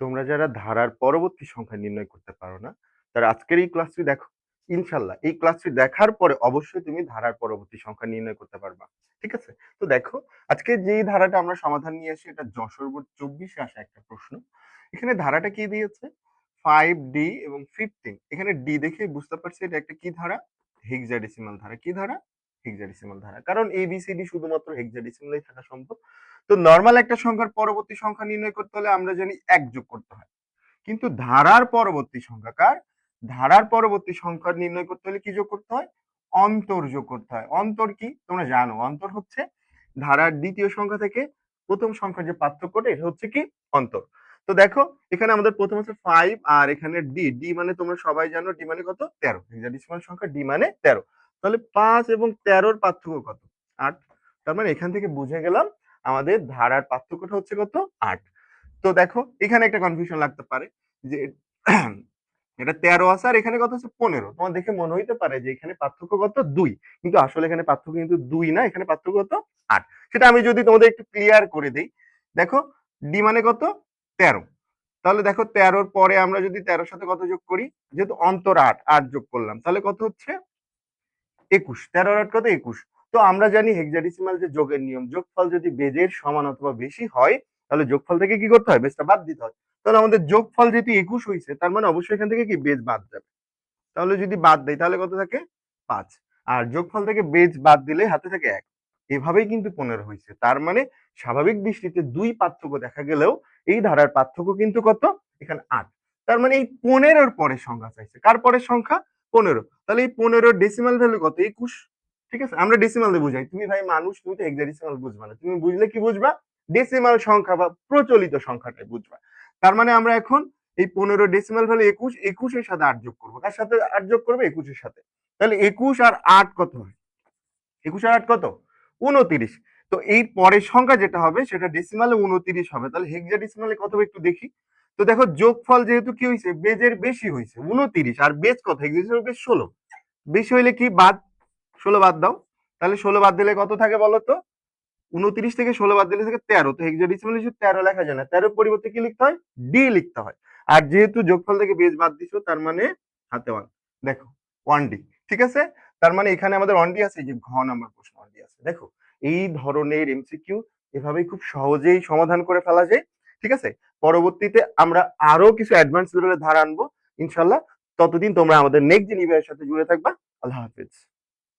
তোমরা যারা ধারার পরবর্তী সংখ্যা নির্ণয় করতে পারো না, তারা আজকের এই ক্লাসটি দেখো। ইনশাল্লাহ এই ক্লাসটি দেখার পরে অবশ্যই তুমি ধারার পরবর্তী সংখ্যা নির্ণয় করতে পারবা। ঠিক আছে? তো দেখো, আজকে যেই ধারাটা আমরা সমাধান নিয়ে আসি, এটা যশোর বোর্ড 24-এ আসা একটা প্রশ্ন। এখানে ধারাটা কি দিয়েছে? 5D এবং 15। এখানে ডি দেখে বুঝতে পারছি এটা একটা কি ধারা? হেক্সাডেসিমাল ধারা। কি ধারা? হেক্সাডেসিমাল ধারা। কারণ এবিসিডি শুধুমাত্র হেক্সাডেসিমালেই থাকা সম্ভব। তো নরমাল একটা সংখ্যার পরবর্তী সংখ্যা নির্ণয় করতে হলে আমরা জানি 1 যোগ করতে হয়। কিন্তু ধারার পরবর্তী সংখ্যা কার? ধারার পরবর্তী সংখ্যা নির্ণয় করতে হলে কি যোগ করতে হয়? অন্তর যোগ করতে হয়। অন্তর কি? তোমরা জানো অন্তর হচ্ছে ধারার দ্বিতীয় সংখ্যা থেকে প্রথম সংখ্যার যে পার্থক্যটা, এটা হচ্ছে কি? অন্তর। তো দেখো, এখানে আমাদের প্রথম হচ্ছে 5 আর এখানে ডি। ডি মানে তোমরা সবাই জানো ডি মানে কত? 13। হেক্সাডেসিমাল সংখ্যা ডি মানে 13। তাহলে 5 এবং 13 এর পার্থক্য কত? 8। তার মানে এখান থেকে বুঝে গেলাম আমাদের ধারার পার্থক্যটা হচ্ছে কত? 8। তো দেখো, এখানে একটা কনফিউশন লাগতে পারে যে এটা 13 আছে আর এখানে কত আছে? 15। তোমার দেখে মনে হইতে পারে যে এখানে পার্থক্য কত? 2। কিন্তু আসলে এখানে পার্থক্য কিন্তু 2 না, এখানে পার্থক্য কত? 8। সেটা আমি যদি তোমাদের একটু ক্লিয়ার করে দেই, দেখো ডি মানে কত? 13। তাহলে দেখো 13 পরে আমরা যদি 13 সাথে কত যোগ করি, যেহেতু অন্তর 8, 8 যোগ করলাম, তাহলে কত হচ্ছে? 21। 13 আর 8 কত? 21। তো আমরা জানি হেক্সাডেসিমাল যে যোগের নিয়ম, যোগফল যদি বেজের সমান অথবা বেশি হয়, তাহলে যোগফল থেকে কি করতে হয়? বেজটা বাদ দিতে হয়। তাহলে আমাদের যোগফল যেহেতু 21 হয়েছে, তার মানে অবশ্যই এখান থেকে কি বেজ বাদ যাবে। তাহলে যদি বাদ দেয় তাহলে কত থাকে? 5। আর যোগফল থেকে বেজ বাদ দিলে হাতে থাকে 1। এভাবেই কিন্তু 15 হয়েছে। তার মানে স্বাভাবিক দৃষ্টিতে 2 পার্থক্য দেখা গেলেও এই ধারার পার্থক্য কিন্তু কত? এখানে 8। তার মানে এই 15 এর পরের সংখ্যা চাইছে। কার পরের সংখ্যা? 15। তাহলে এই 15 এর ডেসিমাল ভ্যালু কত? 21। ঠিক আছে? আমরা ডেসিমাল দিয়ে বুঝাই। তুমি ভাই মানুষ, তুমি তো হেক্সাডেসিমাল বুঝবা না। তুমি বুঝলে কি বুঝবা? ডেসিমাল সংখ্যা বা প্রচলিত সংখ্যাটাই বুঝবা। তার মানে আমরা এখন এই 15 ডেসিমাল ভ্যালু 21, 21 এর সাথে 8 যোগ করবো। কার সাথে 8 যোগ করবে? 21 এর সাথে। তাহলে 21 আর 8 কত হয়? 21 আর 8 কত? 29। তো এই পরের সংখ্যা যেটা হবে সেটা ডেসিমালে 29 হবে। তাহলে হেক্সাডেসিমালে কত হবে একটু দেখি। তো দেখো, যোগফল যেহেতু কি হয়েছে? বেজের বেশি হয়েছে 29, আর বেজ কত? Hexadecimal base 16। বেশি হইলে কি বাদ? 16 বাদ দাও। তাহলে 16 বাদ দিলে কত থাকে বলো তো? 29 থেকে 16 বাদ দিলে থাকে 13। তো হেক্সাডেসিমাল হিসেবে 13 লেখা যায় না, 13 পরিবর্তে কি লিখতে হয়? ডি লিখতে হয়। আর যেহেতু যোগফল থেকে বেজ বাদ দিছো, তার মানে হাতে 1। দেখো 1D। ঠিক আছে? তার মানে এখানে আমাদের 1D আছে, যে ঘ নাম্বার প্রশ্ন 1D আছে। দেখো, এই ধরনের এমসিকিউ এভাবেই খুব সহজেই সমাধান করে ফেলা যায়। ঠিক আছে? পরবর্তীতে আমরা আরো কিছু অ্যাডভান্স লেভেলের ধারা আনবো ইনশাল্লাহ। ততদিন তোমরা আমাদের নেক্সট জেন ইভের সাথে জুড়ে থাকবা। আল্লাহ হাফেজ।